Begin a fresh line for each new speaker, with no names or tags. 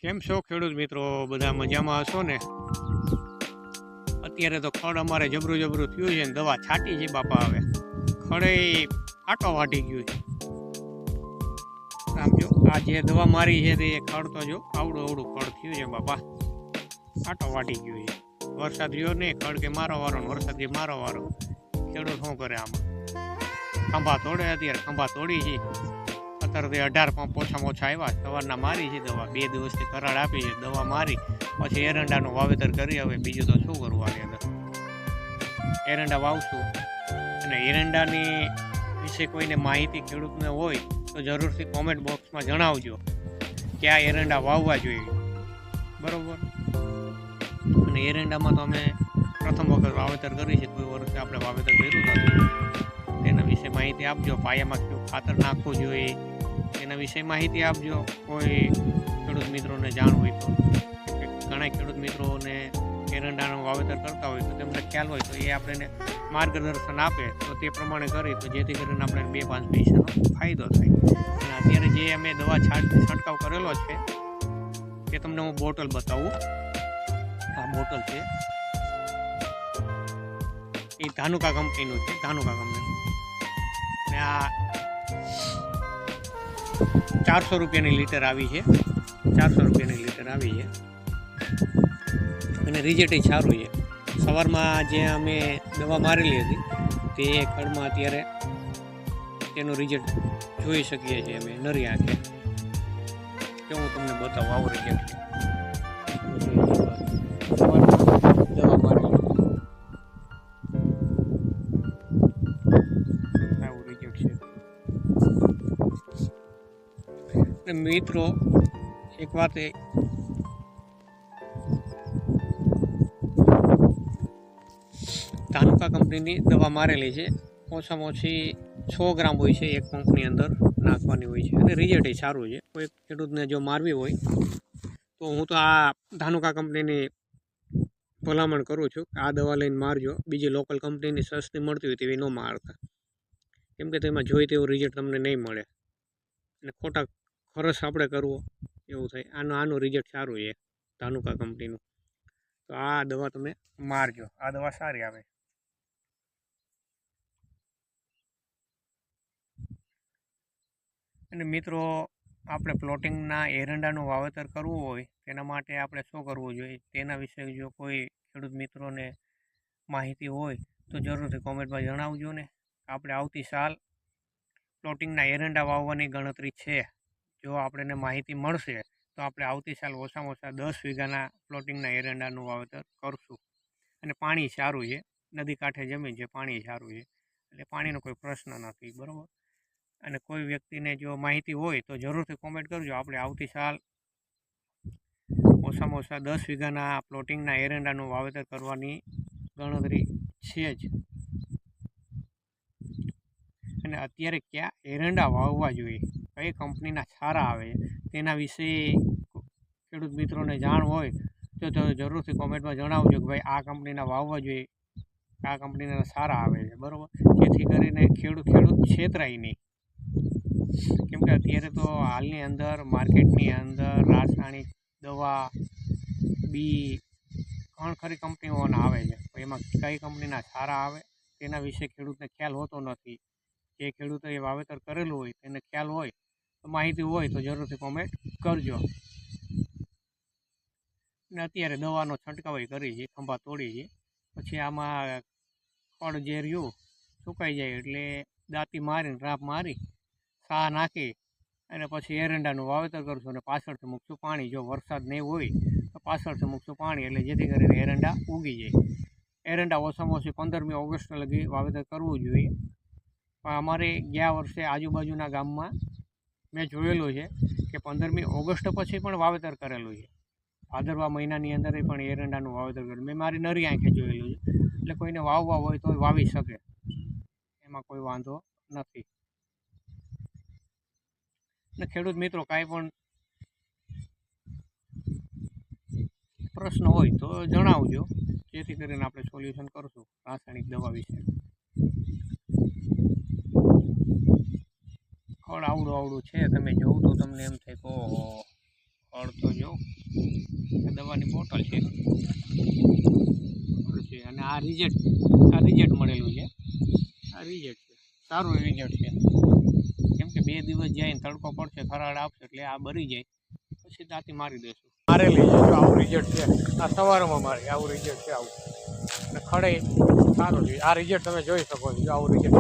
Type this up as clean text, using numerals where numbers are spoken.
કેમ છો ખેડૂત મિત્રો? બધા મજામાં હશો ને? અત્યારે તો ખડ અમારે જબરું જબરું થયું છે ને દવા છાંટી છે બાપા. હવે ખડે આટો વાટી ગયું છે. આમ જો આ જે દવા મારી છે તે ખડ તો જો આવડું આવડું ખડ થયું છે બાપા. આટો વાટી ગયું છે. વરસાદ રહ્યો નહીં, ખડ કે મારો વારો ને વરસાદ કે મારો વારો. ખેડૂત શું કરે આમાં? ખંભા તોડે, અત્યારે ખંભા તોડી છે. અત્યારે 18 પંપ ઓછામાં ઓછા આવ્યા. સવારના મારી છે દવા, 2 દિવસથી કરાર આપી છે. દવા મારી પછી એરંડાનું વાવેતર કરી. હવે બીજું તો શું કરવું આની અંદર? એરંડા વાવશું. અને એરંડાની વિશે કોઈને માહિતી ખેડૂતને હોય તો જરૂરથી કોમેન્ટ બોક્સમાં જણાવજો કે આ એરંડા વાવવા જોઈએ, બરાબર? અને એરંડામાં તો અમે પ્રથમ વખત વાવેતર કરી છે. કોઈ વર્ષે આપણે વાવેતર કર્યું નથી. તેના વિશે માહિતી આપજો. પાયામાં કયું ખાતર નાખવું જોઈએ એના વિશે માહિતી આપજો. કોઈ ખેડૂત મિત્રોને જાણ હોય તો. ઘણા ખેડૂત મિત્રોને એરંડાનું વાવેતર કરતા હોય તો તેમને ખ્યાલ હોય તો એ આપણને માર્ગદર્શન આપે તો તે પ્રમાણે કરી તો જેથી કરીને આપણે 2-5 પૈસાનો ફાયદો થાય. અને અત્યારે જે અમે દવા છંટકાવ કરેલો છે તે તમને હું બોટલ બતાવું. આ બોટલ છે એ ધાનુકા કંપનીનું છે. ધાનુકા કંપનીનું. અને આ 400 રૂપિયાની લીટર આવી છે. 400 રૂપિયાની લીટર આવી છે. અને રિઝલ્ટ સારું છે. સવારમાં જે અમે દવા મારેલી હતી તે ખડમાં અત્યારે તેનું રિઝલ્ટ જોઈ શકીએ છીએ અમે નરી આંખે. કે હું તમને બતાવું આવું રિઝલ્ટ દવા મારેલી. આવું રિઝલ્ટ છે. મિત્રો એક વાત ધાનુકા કંપનીની દવા મારેલી છે. ઓછામાં ઓછી 6 ગ્રામ હોય છે એક પંપની અંદર નાખવાની હોય છે. અને રિઝલ્ટ સારું છે. કોઈ ખેડૂતને જો મારવી હોય તો હું તો આ ધાનુકા કંપનીની ભલામણ કરું છું કે આ દવા લઈને મારજો. બીજી લોકલ કંપનીની સસ્તી મળતી હોય તેવી ન મારતા, કેમ કે તેમાં જોઈ તેવું રિઝલ્ટ તમને નહીં મળે અને ખોટા ખર્ચ આપણે કરવો એવું થાય. આનું રિઝલ્ટ સારું છે ધાનુકા કંપનીનું. તો આ દવા તમે મારજો. આ દવા સારી આવે. અને મિત્રો આપણે પ્લોટિંગના એરંડાનું વાવેતર કરવું હોય તેના માટે આપણે શું કરવું જોઈએ તેના વિશે જો કોઈ ખેડૂત મિત્રોને માહિતી હોય તો જરૂરથી કોમેન્ટમાં જણાવજો ને. આપણે આવતી સાલ પ્લોટિંગના એરંડા વાવવાની ગણતરી છે. જો આપણને માહિતી મળશે તો આપણે આવતી સાલ ઓછામાં ઓછા 10 વીઘાના પ્લોટિંગના એરંડાનું વાવેતર કરશું. અને પાણી સારું છે. નદી કાંઠે જમીન છે, પાણી સારું છે, એટલે પાણીનો કોઈ પ્રશ્ન નથી, બરાબર? અને કોઈ વ્યક્તિને જો માહિતી હોય તો જરૂરથી કોમેન્ટ કરજો. આપણે આવતી સાલ ઓછામાં ઓછા 10 વીઘાના પ્લોટિંગના એરંડાનું વાવેતર કરવાની ગણતરી છે જ. અને અત્યારે ક્યાં એરંડા વાવવા જોઈએ, કઈ કંપનીના સારા આવે તેના વિશે ખેડૂત મિત્રોને જાણ હોય તો જરૂરથી કોમેન્ટમાં જણાવજો કે ભાઈ આ કંપનીના વાવવા જોઈએ, આ કંપનીના સારા આવે છે, બરાબર? જેથી કરીને ખેડૂત છેતરાય નહીં. કેમ કે અત્યારે તો હાલની અંદર માર્કેટની અંદર રાસાયણિક દવા બી ઘણી ખરી કંપનીઓના આવે છે. તો એમાં કઈ કંપનીના સારા આવે તેના વિશે ખેડૂતને ખ્યાલ હોતો નથી. જે ખેડૂતોએ વાવેતર કરેલું હોય તેને ખ્યાલ હોય તો માહિતી હોય તો જરૂરથી કોમેન્ટ કરજો. અને અત્યારે દવાનો છંટકાવ કરી છે, ખંભા તોડી છે. પછી આમાં ખડ જે રહ્યું સુકાઈ જાય એટલે દાંતી મારીને રાપ મારી સા નાખી અને પછી એરંડાનું વાવેતર કરશું. અને પાછળથી મૂકશું પાણી. જો વરસાદ નહીં હોય તો પાછળથી મૂકશું પાણી, એટલે જેથી કરીને એરંડા ઉગી જાય. એરંડા ઓછામાં ઓછી 15મી ઓગસ્ટ લગી વાવેતર કરવું જોઈએ. પણ અમારે ગયા વર્ષે આજુબાજુના ગામમાં મેં જોયેલું છે કે 15મી ઓગસ્ટ પછી પણ વાવેતર કરેલું છે. ભાદરવા મહિનાની અંદર પણ એરંડાનું વાવેતર કરેલું મેં મારી નરી આંખે જોયેલું છે. એટલે કોઈને વાવવા હોય તો વાવી શકે, એમાં કોઈ વાંધો નથી. અને ખેડૂત મિત્રો કાંઈ પણ પ્રશ્ન હોય તો જણાવજો, જેથી કરીને આપણે સોલ્યુશન કરશું રાસાયણિક દવા વિશે. ફળ આવડું આવડું છે, તમે જોવું તો તમને એમ થાય કે ઓહો ખડ તો જો દવાની બોટલ છે અને આ રિઝલ્ટ મળેલું છે. આ રિઝલ્ટ છે, સારું રિઝલ્ટ છે. કેમ કે 2 દિવસ જાય ને તડકો પડશે, ખરાડ આવશે એટલે આ બરી જાય, પછી દાંતી મારી દઈશું. મારેલી છે, આવું રિઝલ્ટ છે. આ સવારમાં મારી આવું રિઝલ્ટ છે આવું. અને ખડે સારું છે. આ રિઝલ્ટ તમે જોઈ શકો છો, આવું રિઝલ્ટ.